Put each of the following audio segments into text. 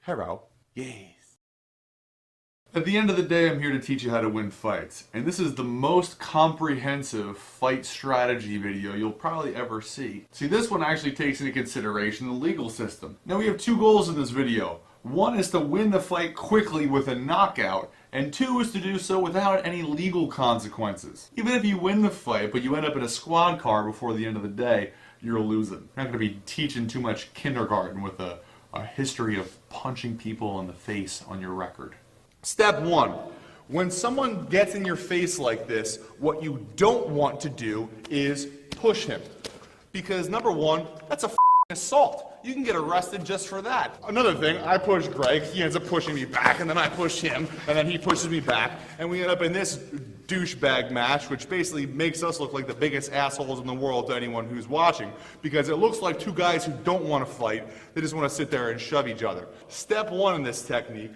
Hello. Yes. At the end of the day, I'm here to teach you how to win fights. And this is the most comprehensive fight strategy video you'll probably ever see. See, this one actually takes into consideration the legal system. Now, we have two goals in this video. One is to win the fight quickly with a knockout, and two is to do so without any legal consequences. Even if you win the fight, but you end up in a squad car before the end of the day, you're losing. You're not going to be teaching too much kindergarten with a history of punching people in the face on your record. Step one, when someone gets in your face like this, what you don't want to do is push him. Because number one, that's a assault. You can get arrested just for that. Another thing, I push Greg, he ends up pushing me back, and then I push him, and then he pushes me back, and we end up in this douchebag match, which basically makes us look like the biggest assholes in the world to anyone who's watching, because it looks like two guys who don't want to fight, they just want to sit there and shove each other. Step one in this technique,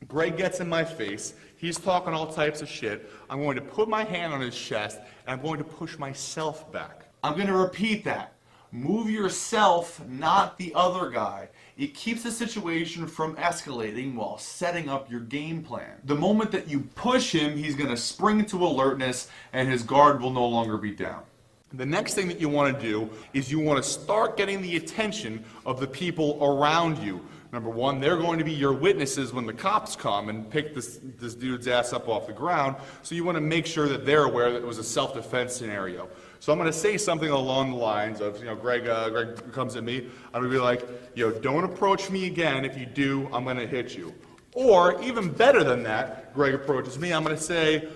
Greg gets in my face, he's talking all types of shit, I'm going to put my hand on his chest, and I'm going to push myself back. I'm going to repeat that. Move yourself, not the other guy. It keeps the situation from escalating while setting up your game plan. The moment that you push him, he's going to spring into alertness and his guard will no longer be down. The next thing that you want to do is you want to start getting the attention of the people around you. Number one, they're going to be your witnesses when the cops come and pick this dude's ass up off the ground, so you want to make sure that they're aware that it was a self-defense scenario. So I'm going to say something along the lines of, Greg comes at me, I'm going to be like, don't approach me again. If you do, I'm going to hit you. Or, even better than that, Greg approaches me, I'm going to say,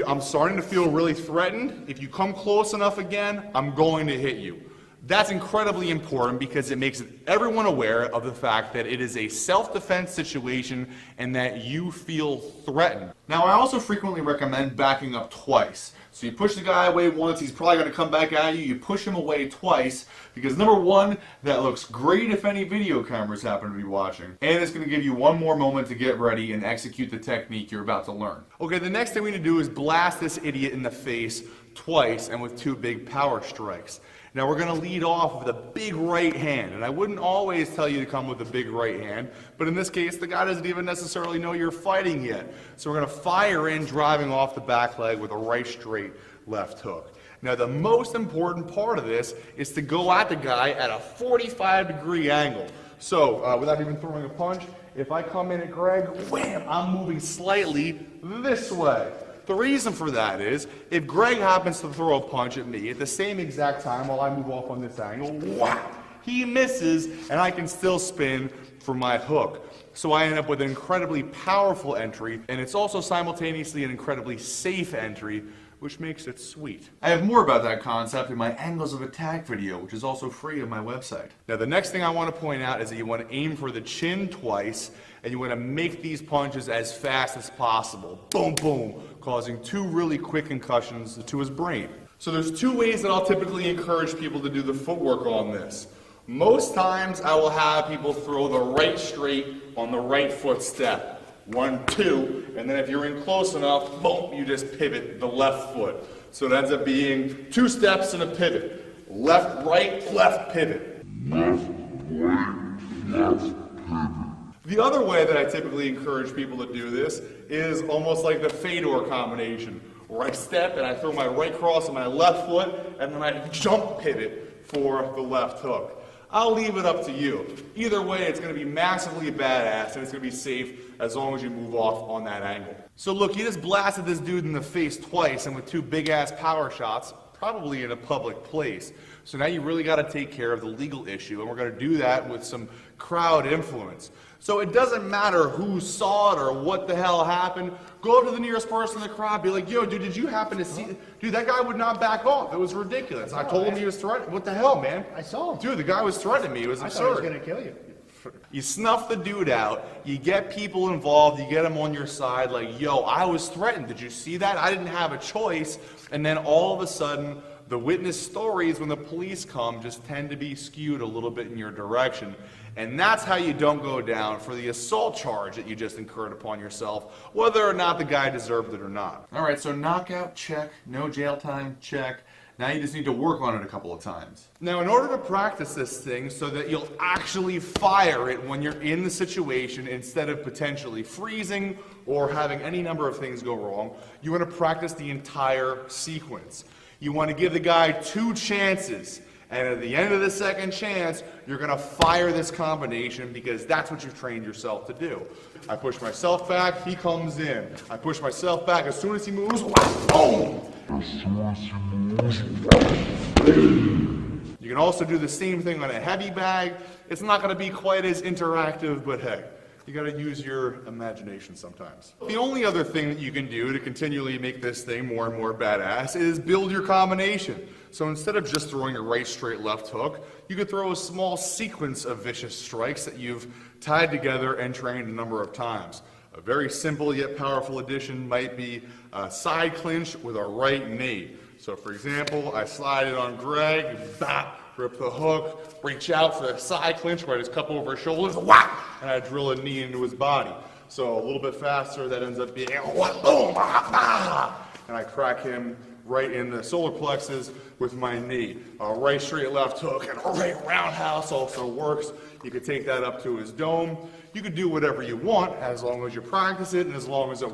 I'm starting to feel really threatened. If you come close enough again, I'm going to hit you. That's incredibly important because it makes everyone aware of the fact that it is a self-defense situation and that you feel threatened. Now, I also frequently recommend backing up twice. So you push the guy away once, he's probably going to come back at you. You push him away twice because number one, that looks great if any video cameras happen to be watching. And it's going to give you one more moment to get ready and execute the technique you're about to learn. Okay, the next thing we need to do is blast this idiot in the face twice and with two big power strikes. Now we're going to lead off with a big right hand, and I wouldn't always tell you to come with a big right hand, but in this case the guy doesn't even necessarily know you're fighting yet. So we're going to fire in, driving off the back leg with a right straight left hook. Now the most important part of this is to go at the guy at a 45-degree angle. So without even throwing a punch, if I come in at Greg, wham, I'm moving slightly this way. The reason for that is, if Greg happens to throw a punch at me at the same exact time while I move off on this angle, whap, he misses and I can still spin for my hook. So I end up with an incredibly powerful entry, and it's also simultaneously an incredibly safe entry, which makes it sweet. I have more about that concept in my Angles of Attack video, which is also free on my website. Now the next thing I want to point out is that you want to aim for the chin twice, and you want to make these punches as fast as possible. Boom, boom, causing two really quick concussions to his brain. So there's two ways that I'll typically encourage people to do the footwork on this. Most times I will have people throw the right straight on the right foot step. 1, 2, and then if you're in close enough, boom, you just pivot the left foot. So it ends up being 2 steps and a pivot. Left, right, left pivot. Left, right, left pivot. The other way that I typically encourage people to do this is almost like the Fedor combination, where I step and I throw my right cross on my left foot, and then I jump pivot for the left hook. I'll leave it up to you. Either way, it's going to be massively badass, and it's going to be safe as long as you move off on that angle. So look, you just blasted this dude in the face twice, and with 2 big-ass power shots, probably in a public place. So now you really got to take care of the legal issue, and we're going to do that with some crowd influence. So it doesn't matter who saw it or what the hell happened. Go up to the nearest person in the crowd, be like, yo, dude, did you happen to see? Dude, that guy would not back off. It was ridiculous. I told him he was threatening. What the hell, man? I saw him. Dude, the guy was threatening me. It was absurd. I thought he was going to kill you. You snuff the dude out, you get people involved, you get them on your side, like, yo, I was threatened. Did you see that? I didn't have a choice. And then all of a sudden, the witness stories when the police come just tend to be skewed a little bit in your direction. And that's how you don't go down for the assault charge that you just incurred upon yourself, whether or not the guy deserved it or not. Alright, so knockout, check. No jail time, check. Now you just need to work on it a couple of times. Now, in order to practice this thing so that you'll actually fire it when you're in the situation instead of potentially freezing or having any number of things go wrong, you want to practice the entire sequence. You want to give the guy 2 chances, and at the end of the second chance, you're going to fire this combination because that's what you've trained yourself to do. I push myself back, he comes in. I push myself back, as soon as he moves, boom! You can also do the same thing on a heavy bag. It's not going to be quite as interactive, but hey, you got to use your imagination sometimes. The only other thing that you can do to continually make this thing more and more badass is build your combination. So instead of just throwing a right, straight, left hook, you could throw a small sequence of vicious strikes that you've tied together and trained a number of times. A very simple yet powerful addition might be a side clinch with a right knee. So for example, I slide it on Greg, bop, rip the hook, reach out for the side clinch where I just cup over his shoulders, whap, and I drill a knee into his body. So a little bit faster, that ends up being boom, and I crack him right in the solar plexus with my knee. A right, straight, left hook, and a right roundhouse also works. You could take that up to his dome. You could do whatever you want as long as you practice it and as long as it